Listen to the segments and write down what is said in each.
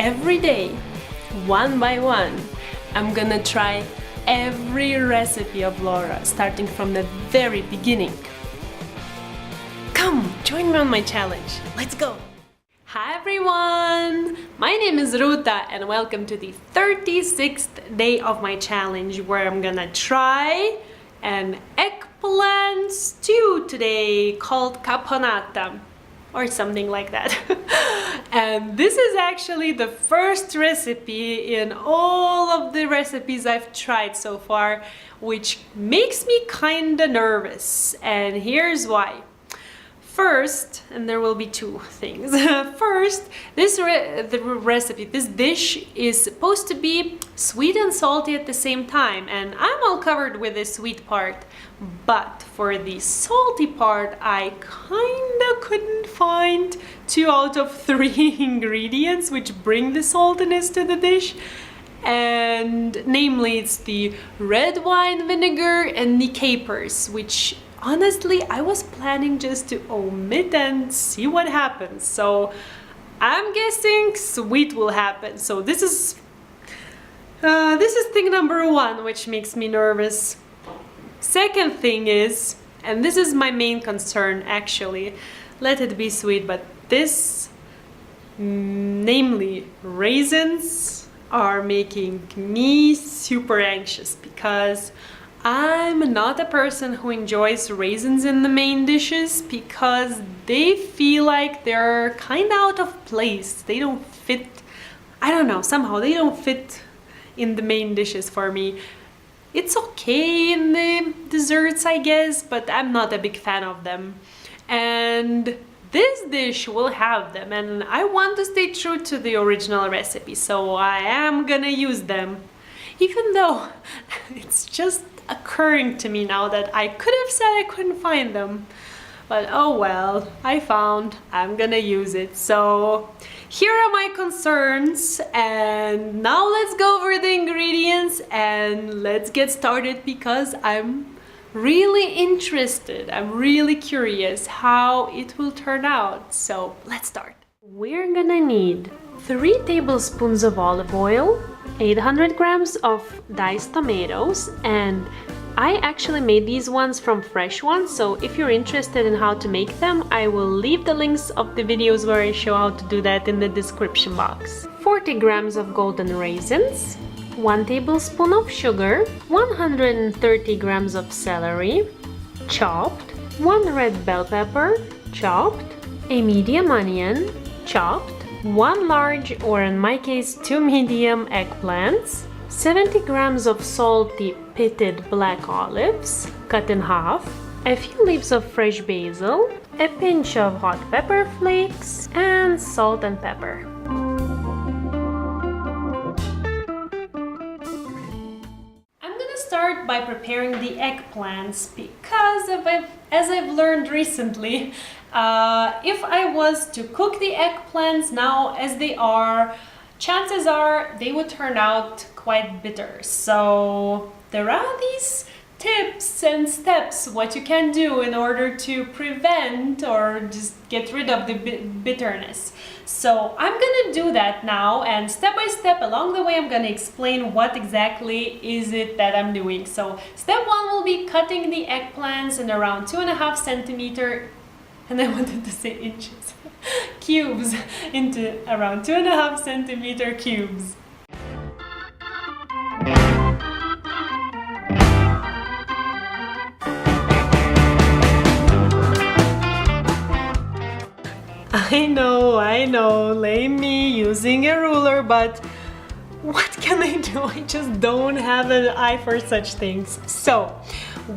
every day, one by one, I'm gonna try every recipe of Laura, starting from the very beginning. Come, join me on my challenge. Let's go! Hi everyone! My name is Ruta and welcome to the 36th day of my challenge where I'm gonna try an eggplant stew today called Caponata or something like that. And this is actually the first recipe in all of the recipes I've tried so far, which makes me kinda nervous, and here's why. First, and there will be two things. First, this dish is supposed to be sweet and salty at the same time, and I'm all covered with the sweet part. But for the salty part, I kinda couldn't find 2 out of 3 ingredients which bring the saltiness to the dish. And namely, it's the red wine vinegar and the capers, which honestly, I was planning just to omit and see what happens. So I'm guessing sweet will happen. So this is thing number 1, which makes me nervous. Second thing is, and this is my main concern actually, let it be sweet, but this, namely raisins, are making me super anxious because I'm not a person who enjoys raisins in the main dishes because they feel like they're kind of out of place. They don't fit, I don't know, somehow they don't fit in the main dishes for me. It's okay in the desserts, I guess, but I'm not a big fan of them. And this dish will have them, and I want to stay true to the original recipe, so I am gonna use them. Even though it's just occurring to me now that I could have said I couldn't find them. But oh well, I'm gonna use it. So here are my concerns, and now let's go over the ingredients and let's get started because I'm really interested. I'm really curious how it will turn out. So let's start. We're gonna need 3 tablespoons of olive oil, 800 grams of diced tomatoes, and I actually made these ones from fresh ones, so if you're interested in how to make them, I will leave the links of the videos where I show how to do that in the description box. 40 grams of golden raisins, 1 tablespoon of sugar, 130 grams of celery, chopped, 1 red bell pepper, chopped, a medium onion, chopped, 1 large, or in my case 2 medium eggplants, 70 grams of salty pitted black olives cut in half, a few leaves of fresh basil, a pinch of hot pepper flakes, and salt and pepper. I'm gonna start by preparing the eggplants because as I've learned recently, if I was to cook the eggplants now as they are, chances are they would turn out quite bitter. So there are these tips and steps what you can do in order to prevent or just get rid of the bitterness. So I'm gonna do that now, and step by step along the way I'm gonna explain what exactly is it that I'm doing. So step 1 will be cutting the eggplants in around 2.5 centimeter, and I wanted to say inches, cubes, into around 2.5 centimeter cubes. I know, lame me using a ruler, but what can I do? I just don't have an eye for such things. So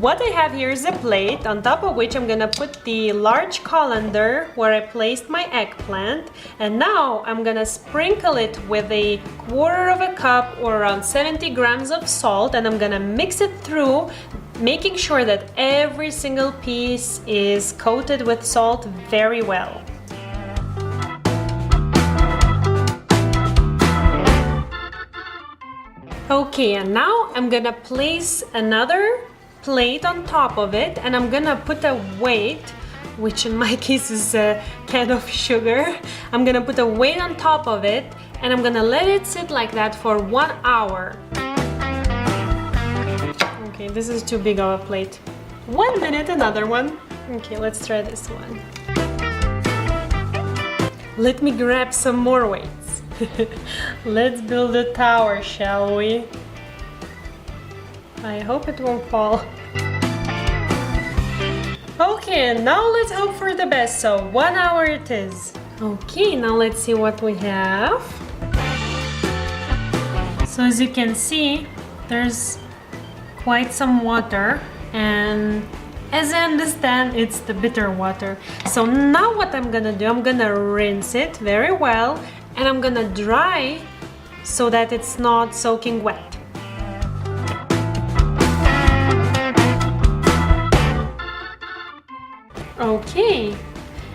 what I have here is a plate on top of which I'm gonna put the large colander where I placed my eggplant, and now I'm gonna sprinkle it with a 1/4 cup or around 70 grams of salt, and I'm gonna mix it through, making sure that every single piece is coated with salt very well. Okay, and now I'm gonna place another plate on top of it, and I'm gonna put a weight, which in my case is a can of sugar. I'm gonna put a weight on top of it, and I'm gonna let it sit like that for 1 hour. Okay, this is too big of a plate. 1 minute, another one. Okay, let's try this one. Let me grab some more weights. Let's build a tower, shall we? I hope it won't fall. Okay, now let's hope for the best. So 1 hour it is. Okay, now let's see what we have. So as you can see, there's quite some water, and as I understand, it's the bitter water. So now what I'm gonna do, I'm gonna rinse it very well, and I'm gonna dry so that it's not soaking wet. Okay,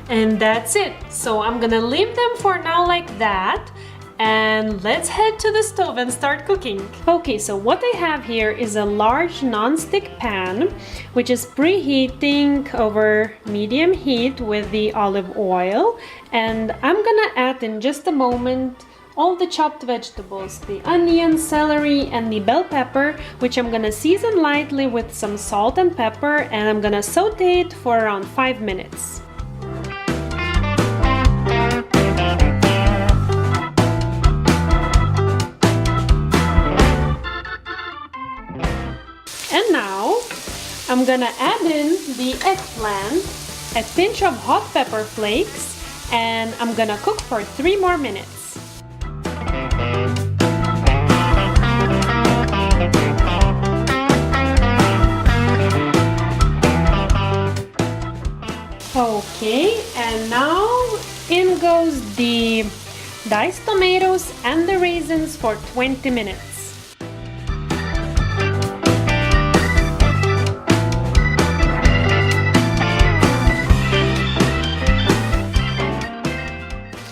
and that's it. So I'm gonna leave them for now like that, and let's head to the stove and start cooking. Okay, so what I have here is a large non-stick pan, which is preheating over medium heat with the olive oil, and I'm gonna add in just a moment all the chopped vegetables, the onion, celery, and the bell pepper, which I'm gonna season lightly with some salt and pepper, and I'm gonna saute it for around 5 minutes. And now I'm gonna add in the eggplant, a pinch of hot pepper flakes, and I'm gonna cook for 3 more minutes. Okay, and now in goes the diced tomatoes and the raisins for 20 minutes.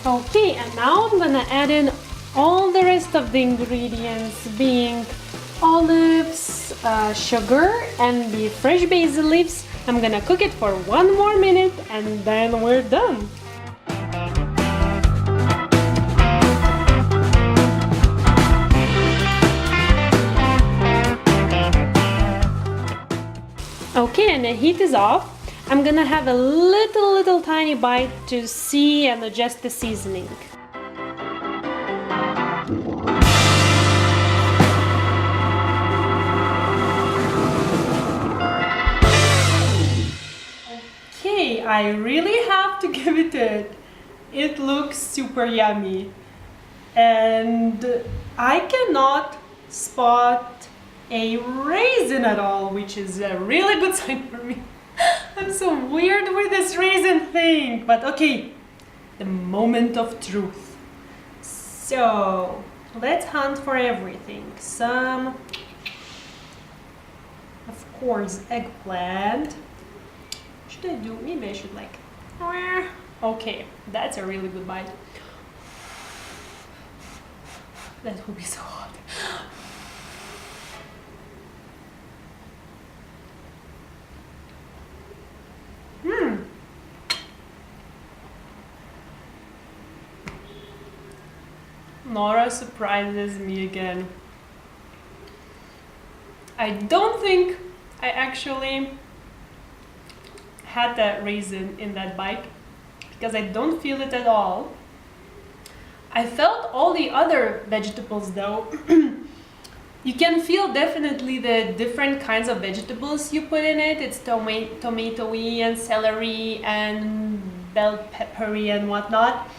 Okay, and now I'm gonna add in all the rest of the ingredients, being olives, sugar, and the fresh basil leaves. I'm gonna cook it for 1 more minute, and then we're done. Okay, and the heat is off. I'm gonna have a little tiny bite to see and adjust the seasoning. Okay, I really have to give it a. It looks super yummy, and I cannot spot a raisin at all, which is a really good sign for me. I'm so weird with this raisin thing, but okay, the moment of truth. So let's hunt for everything. Some, of course, eggplant. Should I do? Maybe I should like. Okay, that's a really good bite. That would be so hot. Nora surprises me again. I don't think I actually had that raisin in that bite, because I don't feel it at all. I felt all the other vegetables though. You can feel definitely the different kinds of vegetables you put in it. It's tomatoey and celery and bell peppery and whatnot.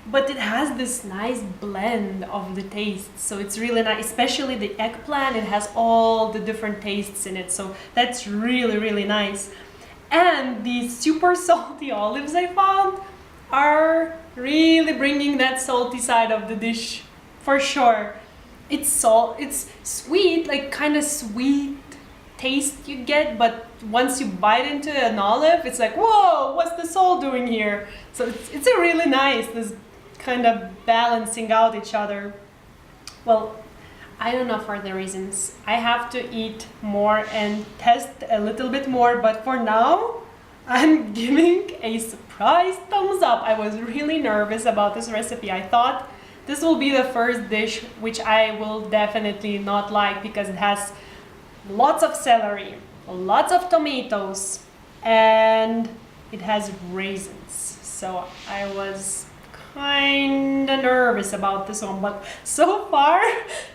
But it has this nice blend of the tastes, so it's really nice, especially the eggplant. It has all the different tastes in it, so that's really nice. And the super salty olives I found are really bringing that salty side of the dish for sure. It's sweet, like kind of sweet taste you get, but once you bite into an olive, it's like, whoa, what's the salt doing here? So it's a really nice, this kind of balancing out each other. Well, I don't know for the raisins. I have to eat more and test a little bit more, but for now, I'm giving a surprise thumbs up. I was really nervous about this recipe. I thought this will be the first dish which I will definitely not like because it has lots of celery, lots of tomatoes, and it has raisins. So I was kinda nervous about this one, but so far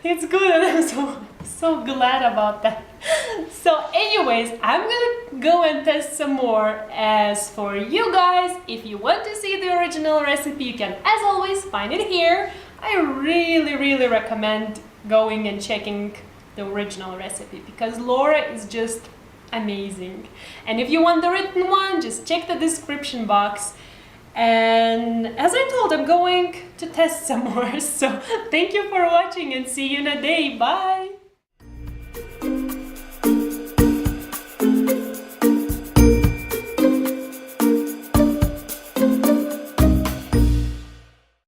it's good and I'm so glad about that. So anyways, I'm gonna go and test some more. As for you guys, if you want to see the original recipe, you can as always find it here. I really recommend going and checking the original recipe because Laura is just amazing. And if you want the written one, just check the description box. And as I told, I'm going to test some more. So thank you for watching and see you in a day. Bye!